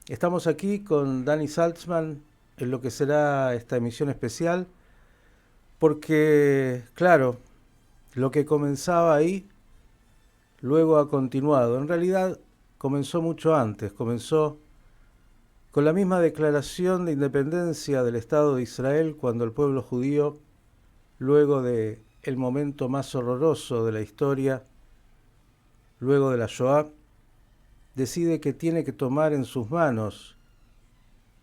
Estamos aquí con Dani Saltzman en lo que será esta emisión especial, porque, claro, lo que comenzaba ahí, luego ha continuado. En realidad, comenzó mucho antes, comenzó con la misma declaración de independencia del Estado de Israel cuando el pueblo judío, luego de el momento más horroroso de la historia, luego de la Shoah, decide que tiene que tomar en sus manos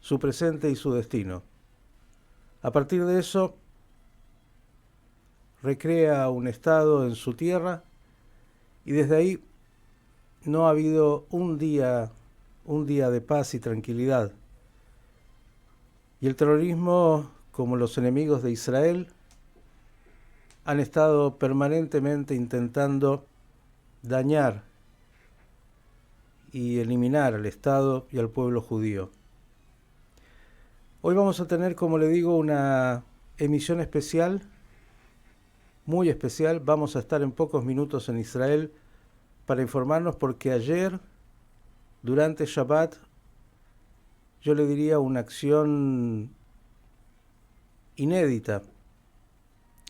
su presente y su destino. A partir de eso, recrea un Estado en su tierra y desde ahí no ha habido un día de paz y tranquilidad. Y el terrorismo, como los enemigos de Israel, han estado permanentemente intentando dañar y eliminar al Estado y al pueblo judío. Hoy vamos a tener, como le digo, una emisión especial, muy especial. Vamos a estar en pocos minutos en Israel para informarnos porque ayer, durante Shabbat, yo le diría una acción inédita.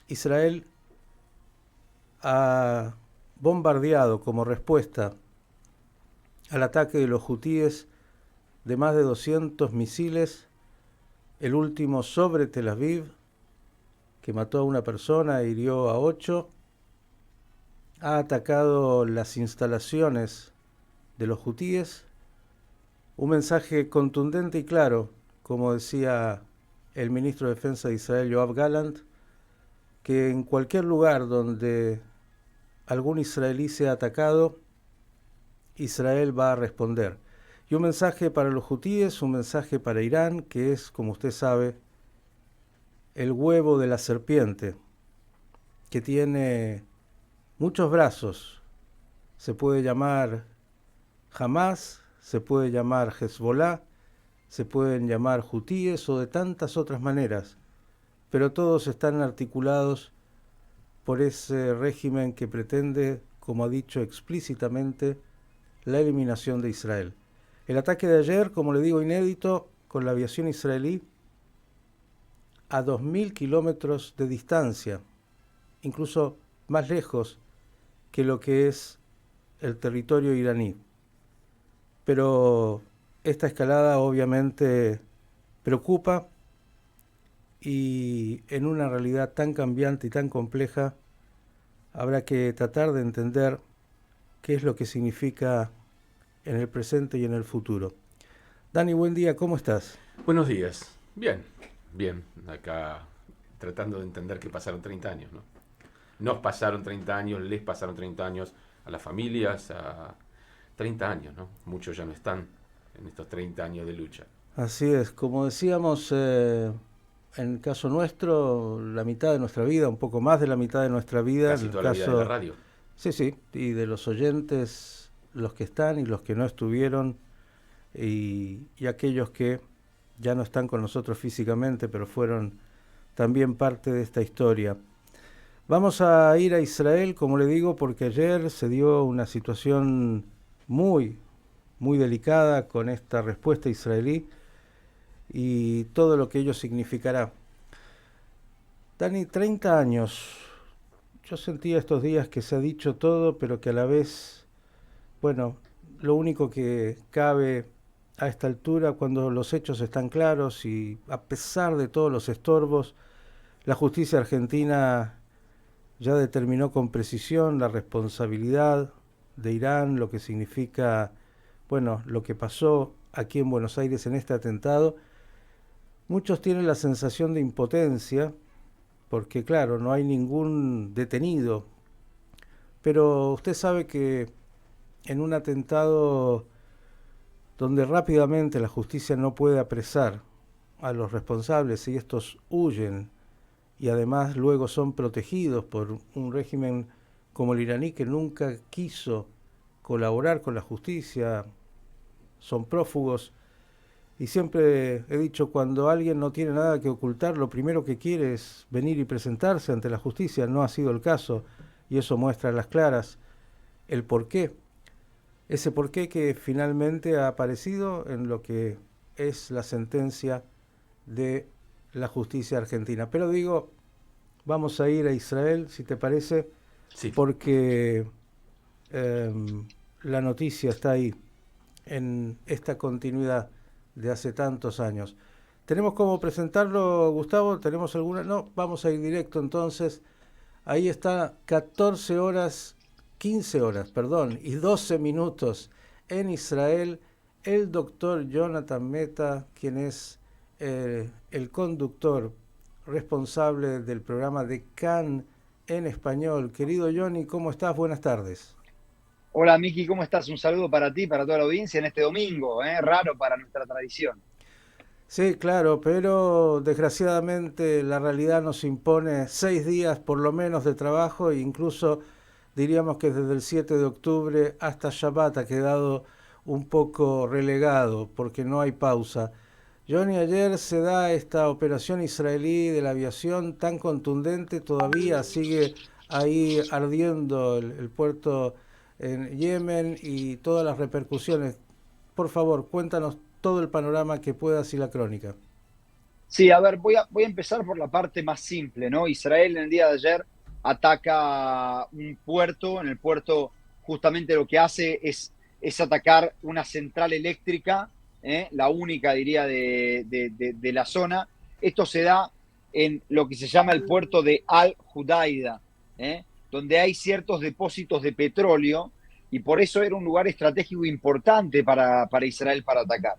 Israel ha bombardeado como respuesta al ataque de los hutíes de más de 200 misiles, el último sobre Tel Aviv, que mató a una persona e hirió a 8, ha atacado las instalaciones de los hutíes. Un mensaje contundente y claro, como decía el ministro de Defensa de Israel, Yoav Gallant, que en cualquier lugar donde algún israelí sea atacado, Israel va a responder. Y un mensaje para los hutíes, un mensaje para Irán, que es, como usted sabe, el huevo de la serpiente, que tiene muchos brazos. Se puede llamar Hamas, se puede llamar Hezbollah, se pueden llamar hutíes o de tantas otras maneras, pero todos están articulados por ese régimen que pretende, como ha dicho explícitamente, la eliminación de Israel. El ataque de ayer, como le digo, inédito, con la aviación israelí a 2.000 kilómetros de distancia, incluso más lejos que lo que es el territorio iraní. Pero esta escalada obviamente preocupa y en una realidad tan cambiante y tan compleja habrá que tratar de entender qué es lo que significa en el presente y en el futuro. Dani, buen día, ¿cómo estás? Buenos días. Bien, bien. Acá tratando de entender que pasaron 30 años, ¿no? Nos pasaron 30 años, les pasaron 30 años a las familias, a 30 años, ¿no? Muchos ya no están en estos 30 años de lucha. Así es, como decíamos, en el caso nuestro, la mitad de nuestra vida, un poco más de la mitad de nuestra vida, en Casi el toda la vida de la caso, radio. sí, sí, y de los oyentes, los que están y los que no estuvieron, y aquellos que ya no están con nosotros físicamente, pero fueron también parte de esta historia. Vamos a ir a Israel, como le digo, porque ayer se dio una situación muy, muy delicada con esta respuesta israelí y todo lo que ello significará. Dani, 30 años. Yo sentía estos días que se ha dicho todo, pero que a la vez, bueno, lo único que cabe a esta altura, cuando los hechos están claros y a pesar de todos los estorbos, la justicia argentina ya determinó con precisión la responsabilidad de Irán, lo que significa, bueno, lo que pasó aquí en Buenos Aires en este atentado. Muchos tienen la sensación de impotencia, porque claro, no hay ningún detenido, pero usted sabe que en un atentado donde rápidamente la justicia no puede apresar a los responsables y estos huyen y además luego son protegidos por un régimen como el iraní que nunca quiso colaborar con la justicia, son prófugos. Y siempre he dicho, cuando alguien no tiene nada que ocultar, lo primero que quiere es venir y presentarse ante la justicia. No ha sido el caso y eso muestra a las claras el porqué. ese porqué que finalmente ha aparecido en lo que es la sentencia de la justicia argentina. Pero digo, vamos a ir a Israel, si te parece, Sí, porque eh, la noticia está ahí, en esta continuidad de hace tantos años. ¿Tenemos cómo presentarlo, Gustavo? ¿Tenemos alguna? No, vamos a ir directo entonces. Ahí está, 14 horas, 15 horas, perdón, y 12 minutos en Israel, el doctor Jonathan Mehta, quien es el conductor responsable del programa de Can en español. Querido Johnny, ¿cómo estás? Buenas tardes. Hola Miki, ¿cómo estás? Un saludo para ti, para toda la audiencia en este domingo, raro para nuestra tradición. Sí, claro, pero desgraciadamente la realidad nos impone 6 días por lo menos de trabajo e incluso diríamos que desde el 7 de octubre hasta Shabbat ha quedado un poco relegado porque no hay pausa. Johnny, ayer se da esta operación israelí de la aviación tan contundente, todavía sigue ahí ardiendo el puerto en Yemen y todas las repercusiones. Por favor, cuéntanos todo el panorama que puedas y la crónica. Sí, a ver, voy a empezar por la parte más simple, ¿no? Israel en el día de ayer ataca un puerto, en el puerto justamente lo que hace es atacar una central eléctrica, la única, diría, de la zona. Esto se da en lo que se llama el puerto de Al-Judaida, donde hay ciertos depósitos de petróleo y por eso era un lugar estratégico importante para Israel para atacar.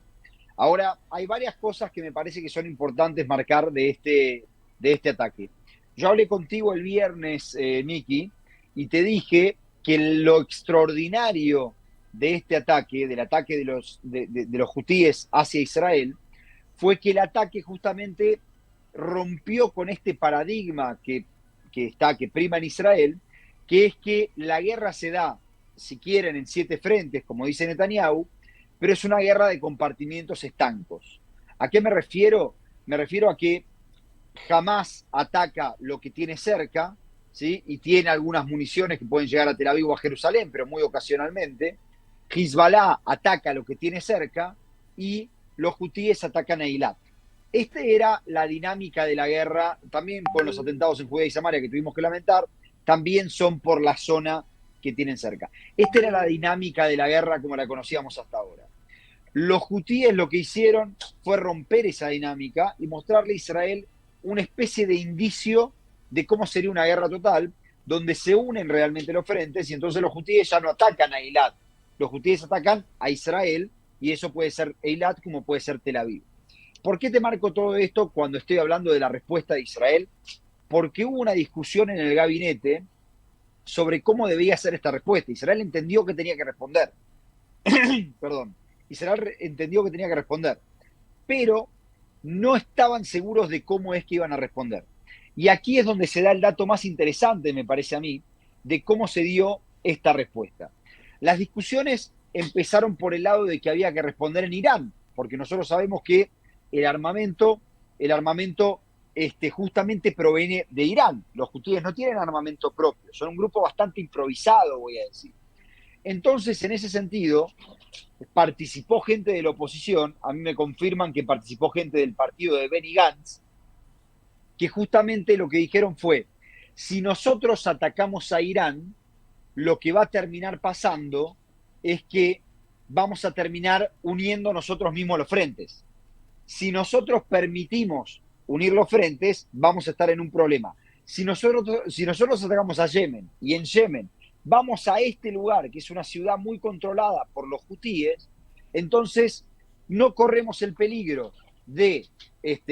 Ahora, hay varias cosas que me parece que son importantes marcar de este ataque. Yo hablé contigo el viernes, Miki, y te dije que lo extraordinario de este ataque, del ataque de los hutíes hacia Israel, fue que el ataque justamente rompió con este paradigma que prima en Israel, que es que la guerra se da, si quieren, en 7 frentes, como dice Netanyahu, pero es una guerra de compartimientos estancos. ¿A qué me refiero? Me refiero a que jamás ataca lo que tiene cerca, ¿sí? Y tiene algunas municiones que pueden llegar a Tel Aviv o a Jerusalén, pero muy ocasionalmente. Hezbollah ataca lo que tiene cerca y los hutíes atacan a Eilat. Esta era la dinámica de la guerra, también con los atentados en Judea y Samaria que tuvimos que lamentar, también son por la zona que tienen cerca. Esta era la dinámica de la guerra como la conocíamos hasta ahora. Los hutíes lo que hicieron fue romper esa dinámica y mostrarle a Israel una especie de indicio de cómo sería una guerra total, donde se unen realmente los frentes y entonces los hutíes ya no atacan a Eilat, los hutíes atacan a Israel y eso puede ser Eilat como puede ser Tel Aviv. ¿Por qué te marco todo esto cuando estoy hablando de la respuesta de Israel? Porque hubo una discusión en el gabinete sobre cómo debía ser esta respuesta. Israel entendió que tenía que responder. Perdón. Israel entendió que tenía que responder, pero no estaban seguros de cómo es que iban a responder. Y aquí es donde se da el dato más interesante, me parece a mí, de cómo se dio esta respuesta. Las discusiones empezaron por el lado de que había que responder en Irán, porque nosotros sabemos que el armamento justamente proviene de Irán. Los hutíes no tienen armamento propio, son un grupo bastante improvisado, voy a decir. Entonces, en ese sentido, participó gente de la oposición, a mí me confirman que participó gente del partido de Benny Gantz, que justamente lo que dijeron fue, si nosotros atacamos a Irán, lo que va a terminar pasando es que vamos a terminar uniendo nosotros mismos los frentes. Si nosotros permitimos unir los frentes, vamos a estar en un problema. Si nosotros atacamos a Yemen y en Yemen vamos a este lugar, que es una ciudad muy controlada por los hutíes, entonces no corremos el peligro de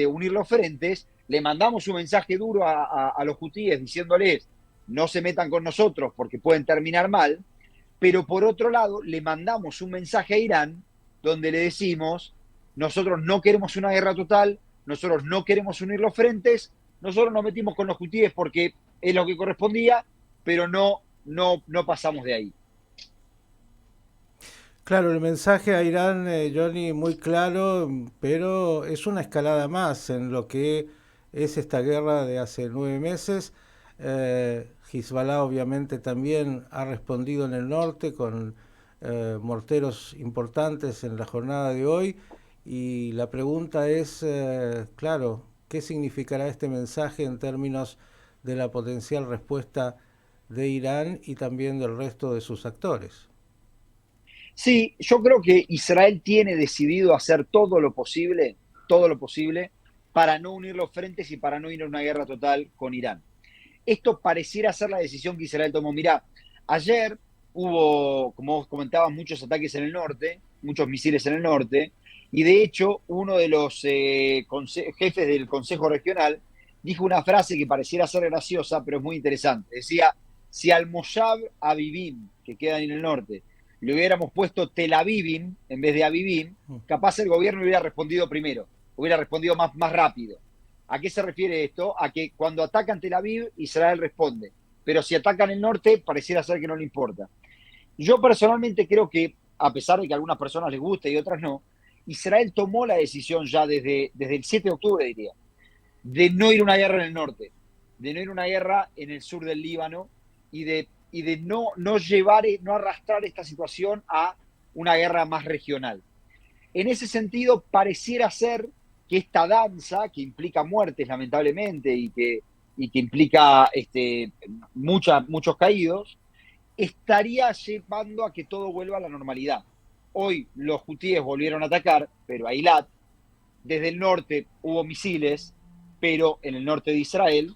unir los frentes, le mandamos un mensaje duro a los hutíes diciéndoles no se metan con nosotros porque pueden terminar mal, pero por otro lado le mandamos un mensaje a Irán donde le decimos nosotros no queremos una guerra total, nosotros no queremos unir los frentes, nosotros nos metimos con los hutíes porque es lo que correspondía, pero no pasamos de ahí. Claro, el mensaje a Irán, Johnny, muy claro, pero es una escalada más en lo que es esta guerra de hace 9 meses. Hezbollah obviamente también ha respondido en el norte con morteros importantes en la jornada de hoy. Y la pregunta es, claro, ¿qué significará este mensaje en términos de la potencial respuesta de Irán y también del resto de sus actores? Sí, yo creo que Israel tiene decidido hacer todo lo posible para no unir los frentes y para no ir a una guerra total con Irán. Esto pareciera ser la decisión que Israel tomó. Mirá, ayer hubo, como vos comentabas, muchos ataques en el norte, muchos misiles en el norte, y de hecho uno de los jefes del Consejo Regional dijo una frase que pareciera ser graciosa, pero es muy interesante. Decía, si al Moshav Avivim, que queda en el norte, le hubiéramos puesto Tel Avivim en vez de Avivim, capaz el gobierno hubiera respondido primero, hubiera respondido más rápido. ¿A qué se refiere esto? A que cuando atacan Tel Aviv, Israel responde. Pero si atacan el norte, pareciera ser que no le importa. Yo personalmente creo que, a pesar de que a algunas personas les guste y otras no, Israel tomó la decisión ya desde el 7 de octubre, diría, de no ir a una guerra en el norte, de no ir a una guerra en el sur del Líbano y de no llevar, no arrastrar esta situación a una guerra más regional. En ese sentido, pareciera ser que esta danza, que implica muertes lamentablemente y que implica muchos caídos, estaría llevando a que todo vuelva a la normalidad. Hoy los hutíes volvieron a atacar, pero a Eilat, desde el norte hubo misiles, pero en el norte de Israel,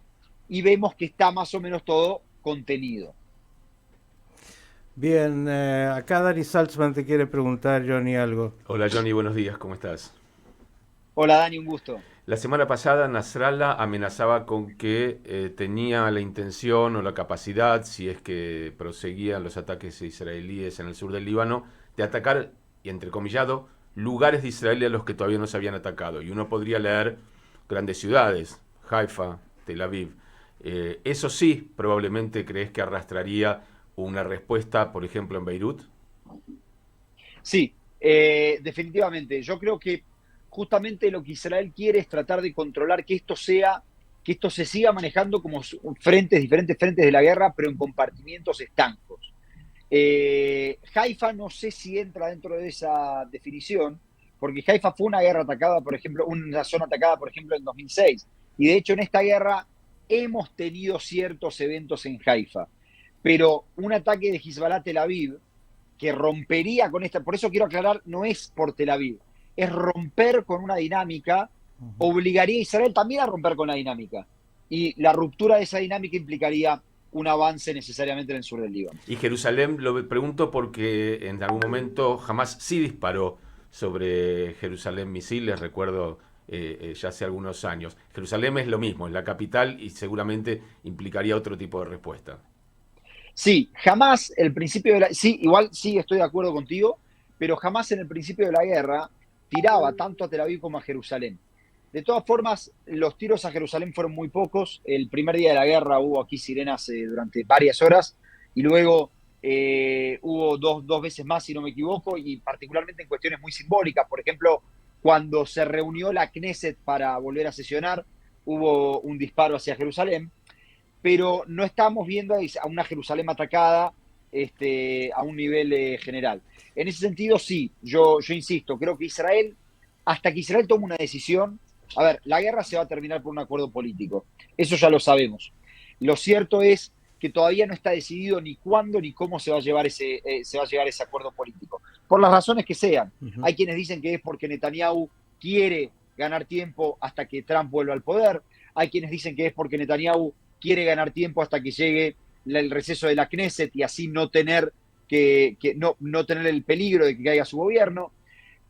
y vemos que está más o menos todo contenido. Bien, acá Dani Salzman te quiere preguntar, Johnny, algo. Hola Johnny, buenos días, ¿cómo estás? Hola Dani, un gusto. La semana pasada Nasrallah amenazaba con que tenía la intención o la capacidad, si es que proseguían los ataques israelíes en el sur del Líbano, de atacar, y entrecomillado, lugares de Israel a los que todavía no se habían atacado. Y uno podría leer grandes ciudades, Haifa, Tel Aviv. Eso sí, probablemente crees que arrastraría una respuesta, por ejemplo, en Beirut. Sí, definitivamente. Yo creo que justamente lo que Israel quiere es tratar de controlar que esto se siga manejando como diferentes frentes de la guerra, pero en compartimientos estancos. Haifa no sé si entra dentro de esa definición, porque Haifa fue una guerra atacada, por ejemplo, una zona atacada, por ejemplo, en 2006. Y de hecho en esta guerra hemos tenido ciertos eventos en Haifa. Pero un ataque de Hezbollah a Tel Aviv que rompería con esta, por eso quiero aclarar, no es por Tel Aviv, es romper con una dinámica, obligaría a Israel también a romper con la dinámica. Y la ruptura de esa dinámica implicaría un avance necesariamente en el sur del Líbano. Y Jerusalén, lo pregunto porque en algún momento Hamás sí disparó sobre Jerusalén misiles, recuerdo ya hace algunos años. Jerusalén es lo mismo, es la capital y seguramente implicaría otro tipo de respuesta. Sí, jamás el principio de la... Sí, igual sí estoy de acuerdo contigo, pero jamás en el principio de la guerra tiraba tanto a Tel Aviv como a Jerusalén. De todas formas, los tiros a Jerusalén fueron muy pocos. El primer día de la guerra hubo aquí sirenas durante varias horas y luego hubo dos veces más, si no me equivoco, y particularmente en cuestiones muy simbólicas. Por ejemplo, cuando se reunió la Knesset para volver a sesionar, hubo un disparo hacia Jerusalén, pero no estamos viendo a una Jerusalén atacada a un nivel general. En ese sentido, sí, yo insisto, creo que Israel, hasta que Israel tome una decisión, a ver, la guerra se va a terminar por un acuerdo político, eso ya lo sabemos. Lo cierto es que todavía no está decidido ni cuándo ni cómo se va a llevar ese acuerdo político, por las razones que sean. Hay quienes dicen que es porque Netanyahu quiere ganar tiempo hasta que Trump vuelva al poder, hay quienes dicen que es porque Netanyahu quiere ganar tiempo hasta que llegue el receso de la Knesset y así no tener no tener el peligro de que caiga su gobierno.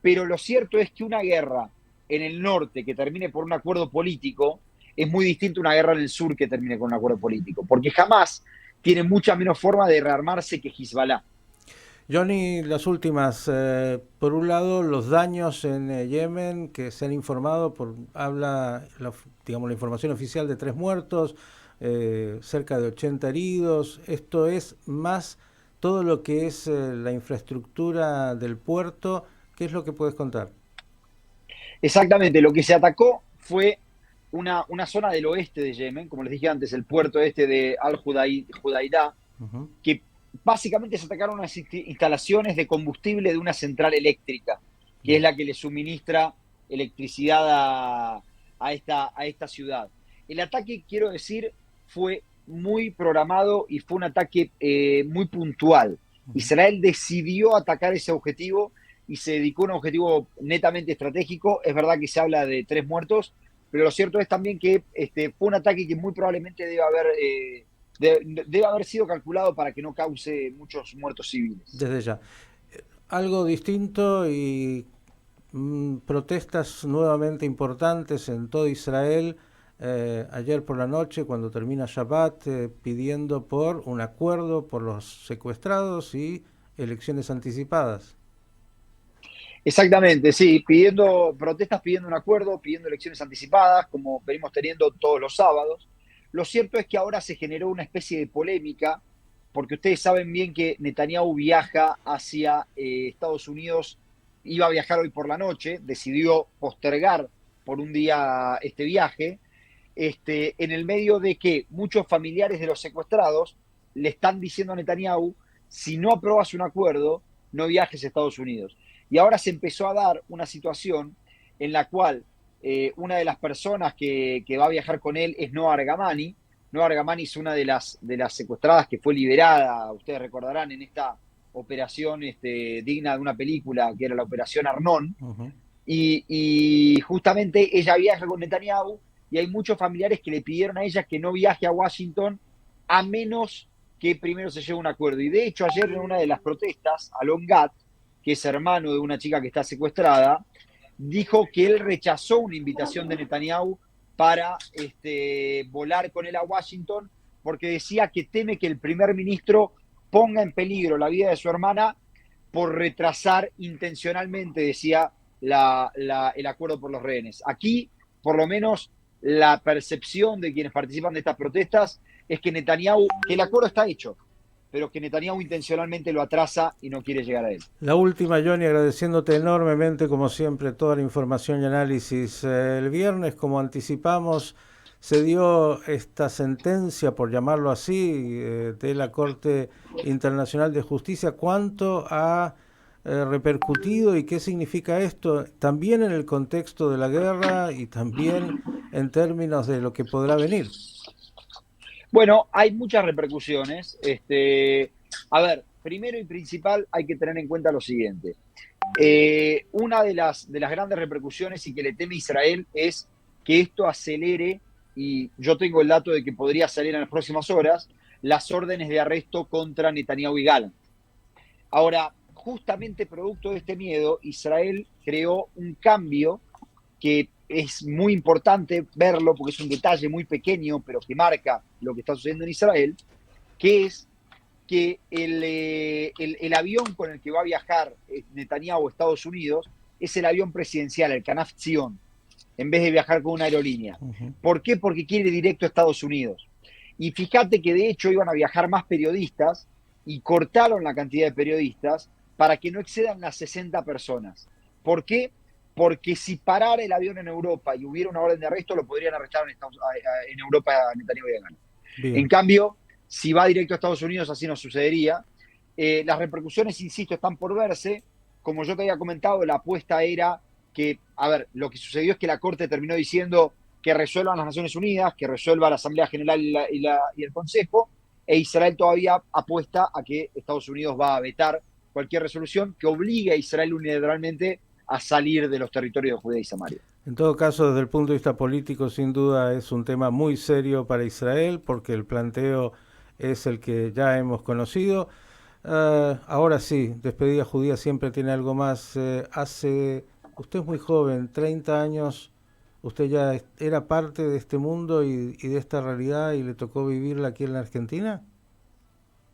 Pero lo cierto es que una guerra en el norte que termine por un acuerdo político es muy distinto a una guerra en el sur que termine con un acuerdo político, porque jamás tiene mucha menos forma de rearmarse que Hezbollah. Johnny, las últimas. Por un lado, los daños en Yemen que se han informado, habla la información oficial de 3 muertos, cerca de 80 heridos. Esto es más todo lo que es la infraestructura del puerto. ¿Qué es lo que puedes contar? Exactamente, lo que se atacó fue una zona del oeste de Yemen, como les dije antes, el puerto este de Al-Judaida, que básicamente se atacaron unas instalaciones de combustible de una central eléctrica, que es la que le suministra electricidad a esta ciudad. El ataque, quiero decir, fue muy programado y fue un ataque muy puntual. Israel decidió atacar ese objetivo y se dedicó a un objetivo netamente estratégico. Es verdad que se habla de 3 muertos, pero lo cierto es también que fue un ataque que muy probablemente debe haber sido calculado para que no cause muchos muertos civiles. Desde ya. Algo distinto y protestas nuevamente importantes en todo Israel. Ayer por la noche, cuando termina Shabbat, pidiendo por un acuerdo por los secuestrados y elecciones anticipadas. Exactamente, sí, protestas pidiendo un acuerdo, pidiendo elecciones anticipadas, como venimos teniendo todos los sábados. Lo cierto es que ahora se generó una especie de polémica, porque ustedes saben bien que Netanyahu viaja hacia Estados Unidos, iba a viajar hoy por la noche, decidió postergar por un día este viaje, en el medio de que muchos familiares de los secuestrados le están diciendo a Netanyahu, si no apruebas un acuerdo, no viajes a Estados Unidos. Y ahora se empezó a dar una situación en la cual una de las personas que va a viajar con él es Noa Argamani. Noa Argamani es una de las secuestradas que fue liberada, ustedes recordarán, en esta operación digna de una película, que era la Operación Arnón. Uh-huh. Y justamente ella viaja con Netanyahu y hay muchos familiares que le pidieron a ella que no viaje a Washington a menos que primero se llegue a un acuerdo. Y de hecho ayer en una de las protestas, Alon Gat, que es hermano de una chica que está secuestrada, dijo que él rechazó una invitación de Netanyahu para volar con él a Washington, porque decía que teme que el primer ministro ponga en peligro la vida de su hermana por retrasar intencionalmente, decía, el acuerdo por los rehenes. Aquí, por lo menos, la percepción de quienes participan de estas protestas es que Netanyahu, que el acuerdo está hecho, pero que Netanyahu intencionalmente lo atrasa y no quiere llegar a él. La última, Johnny, agradeciéndote enormemente, como siempre, toda la información y análisis. El viernes, como anticipamos, se dio esta sentencia, por llamarlo así, de la Corte Internacional de Justicia. ¿Cuánto ha repercutido y qué significa esto? También en el contexto de la guerra y también en términos de lo que podrá venir. Bueno, hay muchas repercusiones. A ver, primero y principal hay que tener en cuenta lo siguiente. Una de las grandes repercusiones y que le teme Israel es que esto acelere, y yo tengo el dato de que podría salir en las próximas horas, las órdenes de arresto contra Netanyahu y Gallant. Ahora, justamente producto de este miedo, Israel creó un cambio que es muy importante verlo porque es un detalle muy pequeño, pero que marca lo que está sucediendo en Israel, que es que el avión con el que va a viajar Netanyahu a Estados Unidos es el avión presidencial, el Kanaf Tzion, en vez de viajar con una aerolínea. Uh-huh. ¿Por qué? Porque quiere ir directo a Estados Unidos. Y fíjate que de hecho iban a viajar más periodistas y cortaron la cantidad de periodistas para que no excedan las 60 personas. ¿Por qué? Porque si parara el avión en Europa y hubiera una orden de arresto, lo podrían arrestar en Europa a Netanyahu y a Gallant. En cambio, si va directo a Estados Unidos, así no sucedería. Las repercusiones, insisto, están por verse. Como yo te había comentado, la apuesta era que, a ver, lo que sucedió es que la Corte terminó diciendo que resuelvan las Naciones Unidas, que resuelva la Asamblea General y el Consejo, e Israel todavía apuesta a que Estados Unidos va a vetar cualquier resolución que obligue a Israel unilateralmente a salir de los territorios de Judea y Samaria. En todo caso, desde el punto de vista político, sin duda es un tema muy serio para Israel, porque el planteo es el que ya hemos conocido. Ahora sí, despedida judía siempre tiene algo más. Usted es muy joven, 30 años, usted ya era parte de este mundo y de esta realidad y le tocó vivirla aquí en la Argentina.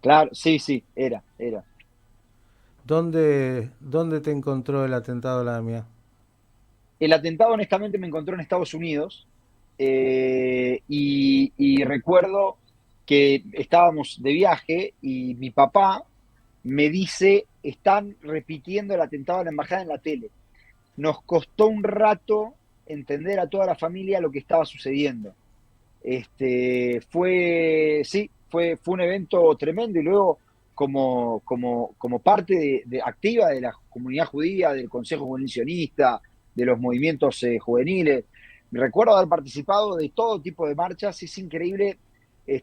Claro, sí, era. ¿Dónde te encontró el atentado a la AMIA? El atentado honestamente me encontró en Estados Unidos y recuerdo que estábamos de viaje y mi papá me dice, están repitiendo el atentado a la embajada en la tele. Nos costó un rato entender a toda la familia lo que estaba sucediendo. Fue un evento tremendo y luego como parte activa de la comunidad judía, del Consejo Juvenil Sionista, de los movimientos juveniles. Recuerdo haber participado de todo tipo de marchas. Es increíble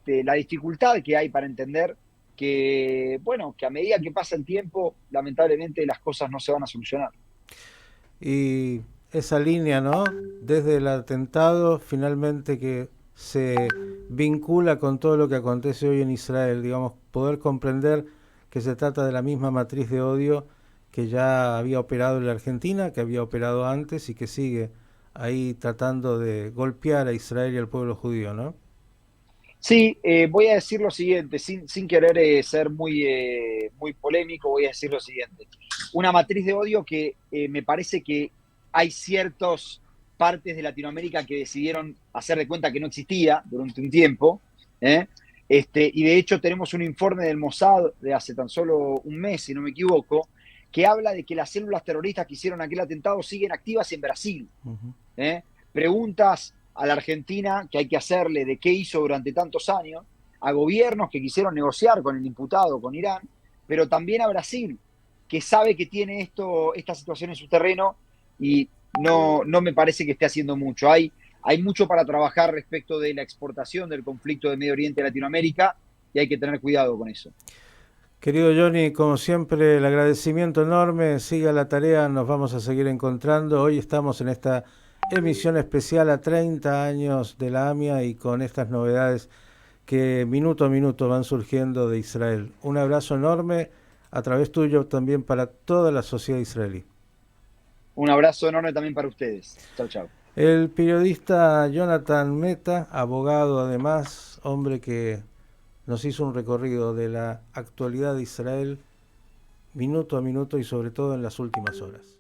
la dificultad que hay para entender que, bueno, que a medida que pasa el tiempo, lamentablemente las cosas no se van a solucionar. Y esa línea, ¿no? Desde el atentado, finalmente que se vincula con todo lo que acontece hoy en Israel, digamos, poder comprender que se trata de la misma matriz de odio que ya había operado en la Argentina, que había operado antes y que sigue ahí tratando de golpear a Israel y al pueblo judío, ¿no? Sí, voy a decir lo siguiente, sin querer ser muy polémico, voy a decir lo siguiente. Una matriz de odio que me parece que hay ciertas partes de Latinoamérica que decidieron hacer de cuenta que no existía durante un tiempo, ¿eh? Y de hecho tenemos un informe del Mossad de hace tan solo un mes, si no me equivoco, que habla de que las células terroristas que hicieron aquel atentado siguen activas en Brasil. ¿Eh? Preguntas a la Argentina que hay que hacerle de qué hizo durante tantos años, a gobiernos que quisieron negociar con el imputado, con Irán, pero también a Brasil, que sabe que tiene esta situación en su terreno y no me parece que esté haciendo mucho. Hay mucho para trabajar respecto de la exportación del conflicto de Medio Oriente a Latinoamérica y hay que tener cuidado con eso. Querido Johnny, como siempre, el agradecimiento enorme. Siga la tarea, nos vamos a seguir encontrando. Hoy estamos en esta emisión especial a 30 años de la AMIA y con estas novedades que minuto a minuto van surgiendo de Israel. Un abrazo enorme a través tuyo también para toda la sociedad israelí. Un abrazo enorme también para ustedes. Chau, chau. El periodista Jonathan Meta, abogado además, hombre que nos hizo un recorrido de la actualidad de Israel minuto a minuto y sobre todo en las últimas horas.